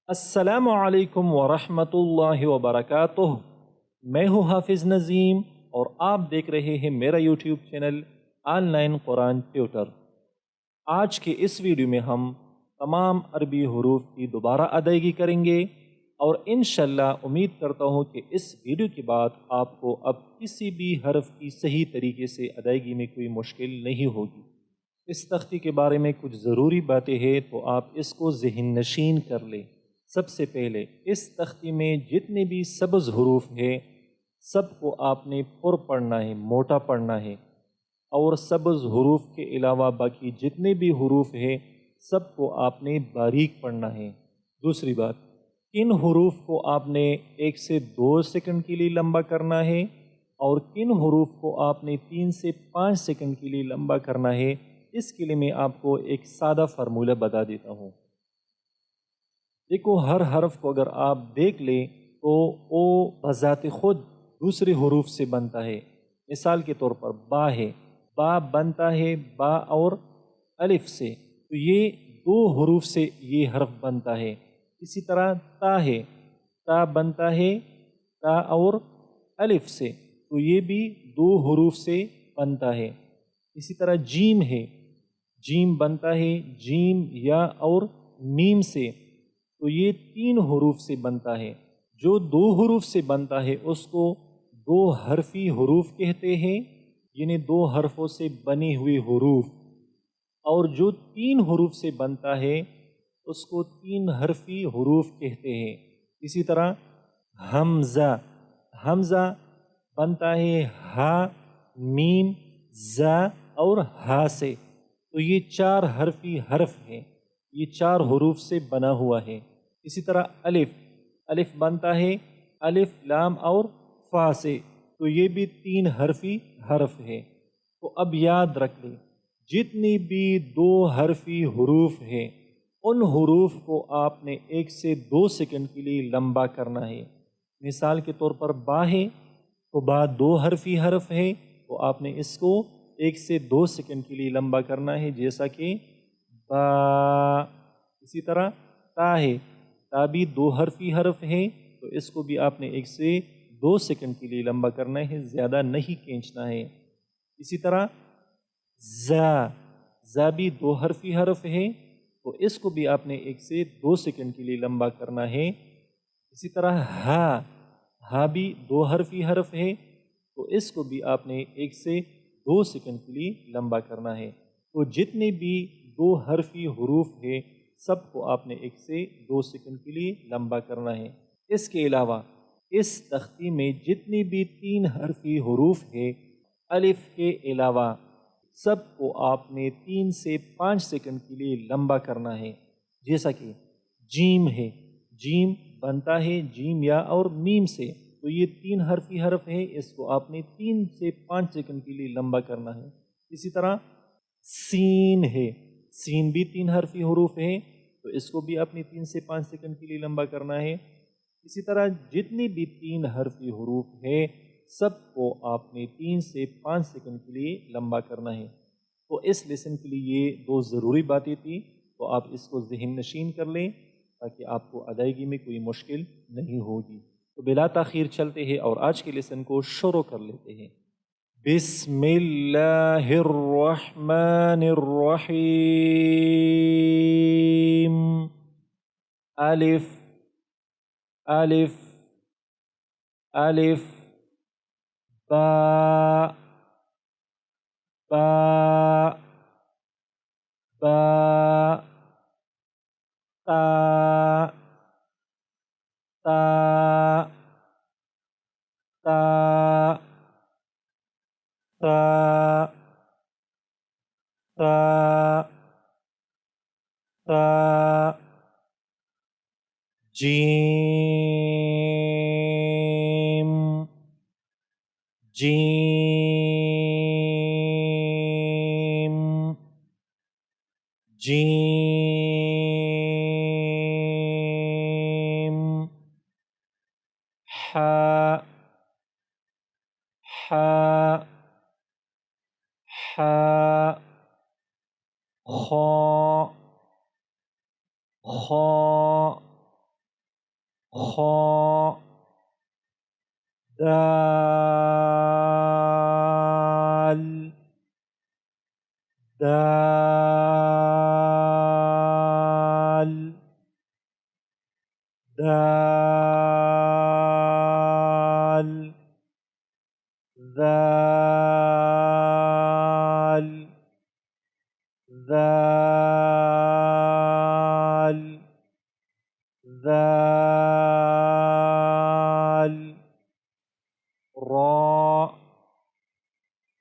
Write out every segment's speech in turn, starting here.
السلام علیکم ورحمۃ اللہ وبرکاتہ۔ میں ہوں حافظ نظیم اور آپ دیکھ رہے ہیں میرا YouTube channel online Quran tutor. آج کے اس ویڈیو میں ہم تمام عربی حروف کی دوبارہ ادائیگی کریں گے اور انشاءاللہ امید کرتا ہوں کہ اس ویڈیو کے بعد آپ کو اب کسی بھی حرف کی صحیح طریقے سے ادائیگی میں کوئی مشکل نہیں ہوگی۔ اس تختی کے بارے میں کچھ ضروری باتیں ہیں تو آپ اس کو ذہن نشین کر لیں۔ سب سے پہلے اس تختی میں جتنے بھی سبز حروف ہیں سب کو آپ نے پر پڑھنا ہے، موٹا پڑھنا ہے، اور سبز حروف کے علاوہ باقی جتنے بھی حروف ہیں سب کو آپ نے باریک پڑھنا ہے۔ دوسری بات، کن حروف کو آپ نے 1 سے 2 سیکنڈ کے لیے لمبا کرنا ہے اور کن حروف کو آپ نے 3 سے 5 سیکنڈ کے لیے لمبا کرنا ہے، اس کے لیے میں آپ کو ایک سادہ فارمولہ بتا دیتا ہوں۔ دیکھو، ہر حرف کو اگر آپ دیکھ لیں تو وہ بذات خود دوسرے حروف سے بنتا ہے۔ مثال کے طور پر با ہے، با بنتا ہے با اور الف سے، تو یہ 2 حروف سے یہ حرف بنتا ہے۔ اسی طرح تا ہے، تا بنتا ہے تا اور الف سے، تو یہ بھی 2 حروف سے بنتا ہے۔ اسی طرح جیم ہے، جیم بنتا ہے جیم یا اور میم سے، تو یہ 3 حروف سے بنتا ہے۔ جو 2 حروف سے بنتا ہے اس کو 2 حرفی حروف کہتے ہیں، یعنی 2 حرفوں سے بنے ہوئے حروف، اور جو 3 حروف سے بنتا ہے اس کو 3 حرفی حروف کہتے ہیں۔ اسی طرح حمزہ، حمزہ بنتا ہے ہا، میم، زا اور ہا سے، تو یہ 4 حرفی حرف ہیں، یہ 4 حروف سے بنا ہوا ہے۔ اسی طرح الف، الف بنتا ہے الف، لام اور فا سے، تو یہ بھی 3 حرفی حرف ہے۔ تو اب یاد رکھ لیں، جتنی بھی 2 حرفی حروف ہیں ان حروف کو آپ نے 1 سے 2 سیکنڈ کے لیے لمبا کرنا ہے۔ مثال کے طور پر با ہے تو با 2 حرفی حرف ہے، تو آپ نے اس کو 1 سے 2 سیکنڈ کے لیے لمبا کرنا ہے، جیسا کہ با۔ اسی طرح تا ہے، تا بھی 2 حرفی حرف ہے، تو اس کو بھی آپ نے 1 سے 2 سیکنڈ کے لیے لمبا کرنا ہے، زیادہ نہیں کھینچنا ہے۔ اسی طرح زا، زا بھی 2 حرفی حرف ہے، تو اس کو بھی آپ نے 1 سے 2 سیکنڈ کے لیے لمبا کرنا ہے۔ اسی طرح ہا، ہا بھی 2 حرفی حرف ہے، تو اس کو بھی آپ نے 1 سے 2 سیکنڈ کے لیے لمبا کرنا ہے۔ تو جتنے بھی 2 حرفی حروف ہیں سب کو آپ نے 1 سے 2 سیکنڈ کے لیے لمبا کرنا ہے۔ اس کے علاوہ اس تختی میں جتنی بھی 3 حرفی حروف ہیں الف کے علاوہ سب کو آپ نے 3 سے 5 سیکنڈ کے لیے لمبا کرنا ہے۔ جیسا کہ جیم ہے، جیم بنتا ہے جیم یا اور میم سے، تو یہ 3 حرفی حرف ہے، اس کو آپ نے 3 سے 5 سیکنڈ کے لیے لمبا کرنا ہے۔ اسی طرح سین ہے، سین بھی 3 حرفی حروف ہے، تو اس کو بھی آپ نے 3 سے 5 سیکنڈ کے لیے لمبا کرنا ہے۔ اسی طرح جتنی بھی 3 حرفی حروف ہیں سب کو آپ نے 3 سے 5 سیکنڈ کے لیے لمبا کرنا ہے۔ تو اس لیسن کے لیے یہ 2 ضروری باتیں تھیں، تو آپ اس کو ذہن نشین کر لیں تاکہ آپ کو ادائیگی میں کوئی مشکل نہیں ہوگی۔ تو بلا تاخیر چلتے ہیں اور آج کے لیسن کو شروع کر لیتے ہیں۔ بسم اللہ الرحمن الرحیم۔ الف، الف، الف، با، با، با، تا، تا، تا، تا، تا، تا، جیم، جیم، جیم، حا، حا، حا، خا، خا، خا دال دال دال ذال ذال ذال را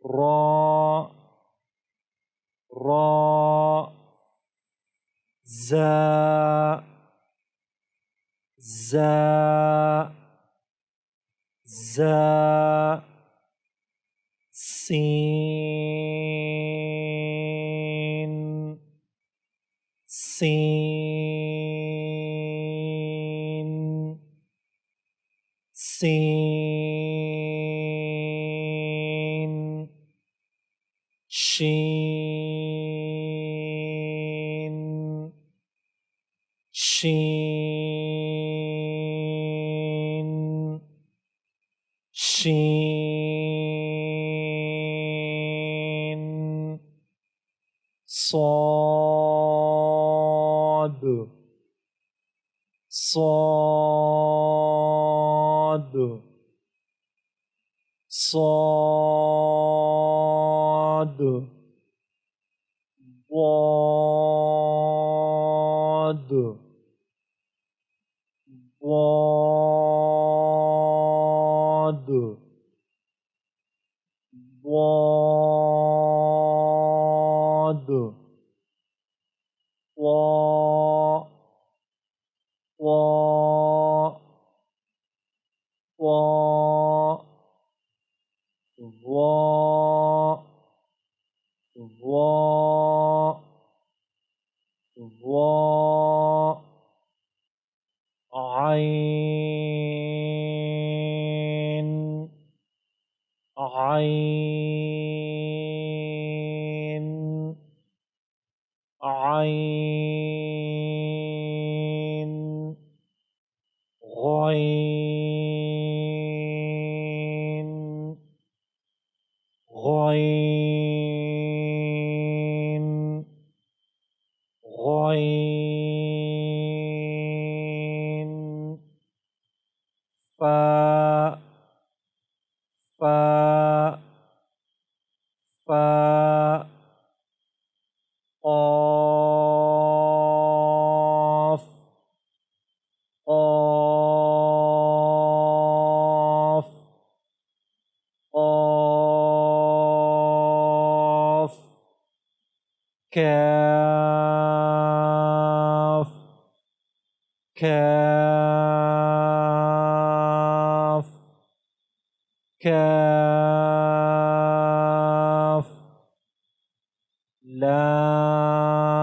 را را زا زا زا سين سين سين شين شين شين صاد صاد صاد ضاد ضاد ضاد طا طا طا ظا ظا ظا عين عين عين غين غين غين فاء فاء فاء قاف قاف قاف كاف كاف كاف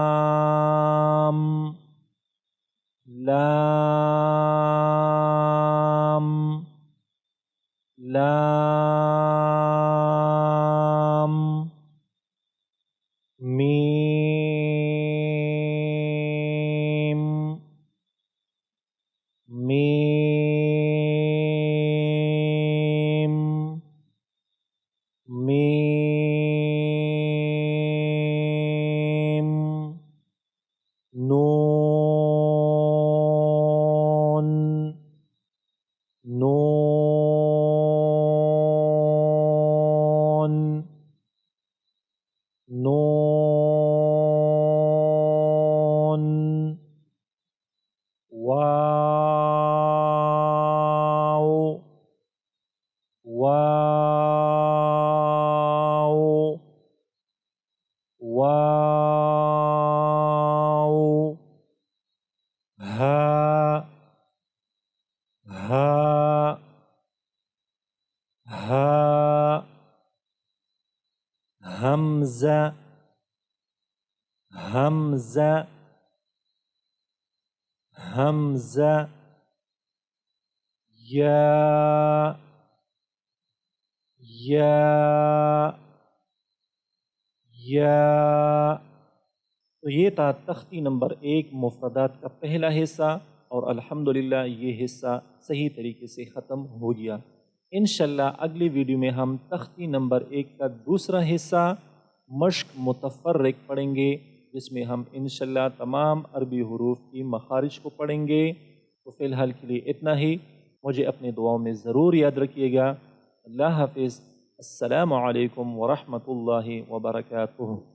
لام لام لام ميم ميم ميم نون نون نون واو واو واو ها ها ها همزة همزة همزة يا یا یا. تو یہ تھا تختی نمبر 1 مفردات کا پہلا حصہ. اور الحمدللہ یہ حصہ صحیح طریقے سے ختم ہو گیا۔ انشاءاللہ اگلی ویڈیو میں ہم تختی نمبر 1 کا دوسرا حصہ مشق متفرق پڑھیں گے، جس میں ہم انشاءاللہ تمام عربی حروف کی مخارج کو پڑھیں گے۔ تو فی الحال کے لیے اتنا ہی، مجھے اپنے دعاؤں میں ضرور یاد رکھیے گا۔ اللہ حافظ۔ السلام علیکم ورحمۃ اللہ وبرکاتہ۔